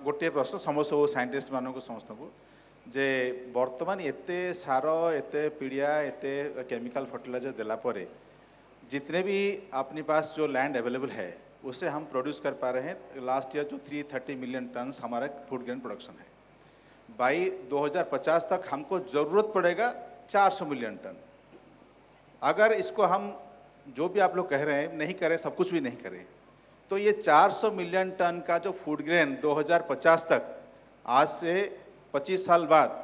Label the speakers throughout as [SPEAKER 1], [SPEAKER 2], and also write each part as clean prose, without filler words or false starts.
[SPEAKER 1] गोटे प्रश्न समस्त साइंटिस्ट मानक समस्त को जे वर्तमान एते सार एते पीड़िया एते केमिकल फर्टिलाइजर देला परे जितने भी अपने पास जो लैंड अवेलेबल है उसे हम प्रोड्यूस कर पा रहे हैं। लास्ट ईयर जो 330 मिलियन टन हमारा फूड ग्रेन प्रोडक्शन है, बाई 2050 तक हमको जरूरत पड़ेगा 400 मिलियन टन। अगर इसको हम जो भी आप लोग कह रहे हैं नहीं करें, सब कुछ भी नहीं करें, तो ये 400 मिलियन टन का जो फूड ग्रेन 2050 तक, आज से 25 साल बाद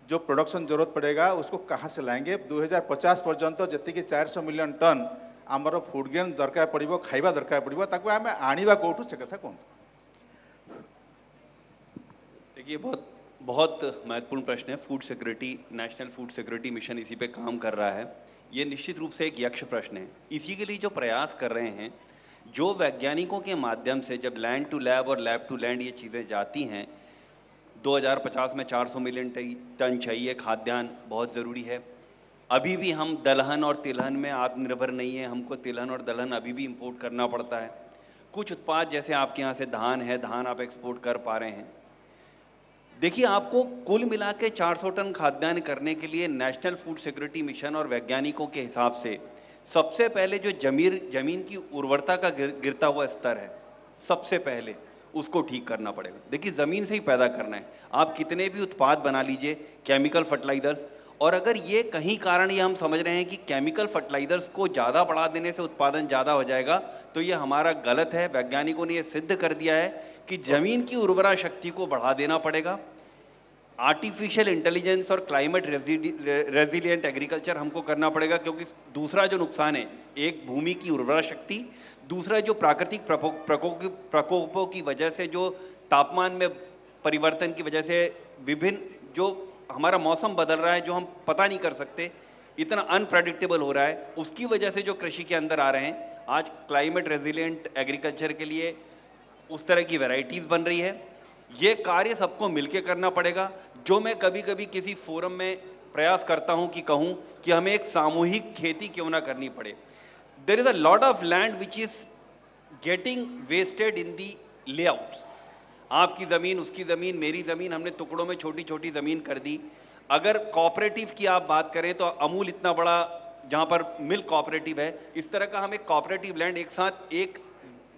[SPEAKER 1] जो प्रोडक्शन जरूरत पड़ेगा उसको कहाँ से लाएंगे? 2050 पर्यंत जी 400 मिलियन टन आमर फूड ग्रेन दरकार पड़ो, खाइबा दरकार पड़ो, ताको आम आनिबा कोठू से कथा कहूँ।
[SPEAKER 2] देखिए, बहुत बहुत महत्वपूर्ण प्रश्न है। Food security, national food security mission इसी पे काम कर रहा है। ये निश्चित रूप से एक यक्ष प्रश्न है। इसी के लिए जो प्रयास कर रहे हैं, जो वैज्ञानिकों के माध्यम से जब लैंड टू लैब और लैब टू लैंड ये चीज़ें जाती हैं, 2050 में 400 मिलियन टन चाहिए खाद्यान्न, बहुत ज़रूरी है। अभी भी हम दलहन और तिलहन में आत्मनिर्भर नहीं है, हमको तिलहन और दलहन अभी भी इंपोर्ट करना पड़ता है। कुछ उत्पाद जैसे आपके यहाँ से धान है, धान आप एक्सपोर्ट कर पा रहे हैं। देखिए, आपको कुल मिला के 400 टन खाद्यान्न करने के लिए नेशनल फूड सिक्योरिटी मिशन और वैज्ञानिकों के हिसाब से सबसे पहले जो जमीन की उर्वरता का गिरता हुआ स्तर है, सबसे पहले उसको ठीक करना पड़ेगा। देखिए, जमीन से ही पैदा करना है। आप कितने भी उत्पाद बना लीजिए, केमिकल फर्टिलाइजर्स, और अगर ये कहीं कारण ये हम समझ रहे हैं कि केमिकल फर्टिलाइजर्स को ज़्यादा बढ़ा देने से उत्पादन ज़्यादा हो जाएगा, तो ये हमारा गलत है। वैज्ञानिकों ने ये सिद्ध कर दिया है कि जमीन की उर्वरा शक्ति को बढ़ा देना पड़ेगा। आर्टिफिशियल इंटेलिजेंस और क्लाइमेट रेजिलिएंट एग्रीकल्चर हमको करना पड़ेगा, क्योंकि दूसरा जो नुकसान है, एक भूमि की उर्वरा शक्ति, दूसरा जो प्राकृतिक प्रकोपों की वजह से, जो तापमान में परिवर्तन की वजह से विभिन्न जो हमारा मौसम बदल रहा है, जो हम पता नहीं कर सकते, इतना अनप्रेडिक्टेबल हो रहा है, उसकी वजह से जो कृषि के अंदर आ रहे हैं। आज क्लाइमेट रेजिलिएंट एग्रीकल्चर के लिए उस तरह की वैरायटीज बन रही है। ये कार्य सबको मिलकर करना पड़ेगा। जो मैं कभी कभी किसी फोरम में प्रयास करता हूं कि कहूं कि हमें एक सामूहिक खेती क्यों ना करनी पड़े। There is a lot of land which is getting wasted in the layout. आपकी जमीन, उसकी जमीन, मेरी जमीन, हमने टुकड़ों में छोटी छोटी जमीन कर दी। अगर कोऑपरेटिव की आप बात करें तो अमूल इतना बड़ा जहां पर मिल्क कोऑपरेटिव है, इस तरह का हम एक कोऑपरेटिव लैंड एक साथ एक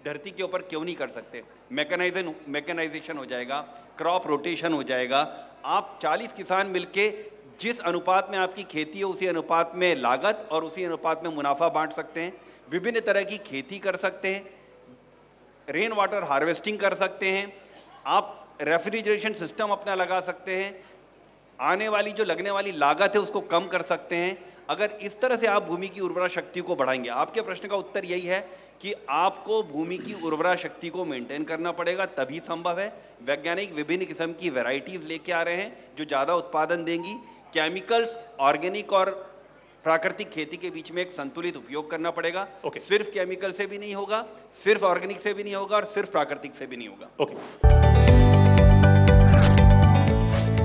[SPEAKER 2] धरती के ऊपर क्यों नहीं कर सकते? मैकेनाइजेशन हो जाएगा, क्रॉप रोटेशन हो जाएगा। आप 40 किसान मिलके जिस अनुपात में आपकी खेती है, उसी अनुपात में लागत और उसी अनुपात में मुनाफा बांट सकते हैं। विभिन्न तरह की खेती कर सकते हैं, रेन वाटर हार्वेस्टिंग कर सकते हैं, आप रेफ्रिजरेशन सिस्टम अपना लगा सकते हैं, आने वाली जो लगने वाली लागत है उसको कम कर सकते हैं। अगर इस तरह से आप भूमि की उर्वरा शक्ति को बढ़ाएंगे, आपके प्रश्न का उत्तर यही है कि आपको भूमि की उर्वरा शक्ति को मेंटेन करना पड़ेगा, तभी संभव है। वैज्ञानिक विभिन्न किस्म की वैरायटीज लेके आ रहे हैं जो ज्यादा उत्पादन देंगी। केमिकल्स, ऑर्गेनिक और प्राकृतिक खेती के बीच में एक संतुलित उपयोग करना पड़ेगा। सिर्फ केमिकल से भी नहीं होगा, सिर्फ ऑर्गेनिक से भी नहीं होगा और सिर्फ प्राकृतिक से भी नहीं होगा।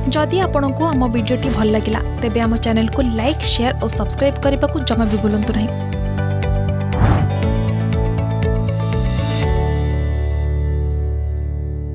[SPEAKER 3] जदि आपंक आम भिडी भल लगा तेब आम चैनल को लाइक, शेयर और सब्सक्राइब करने को जमा भी भूलु नहीं।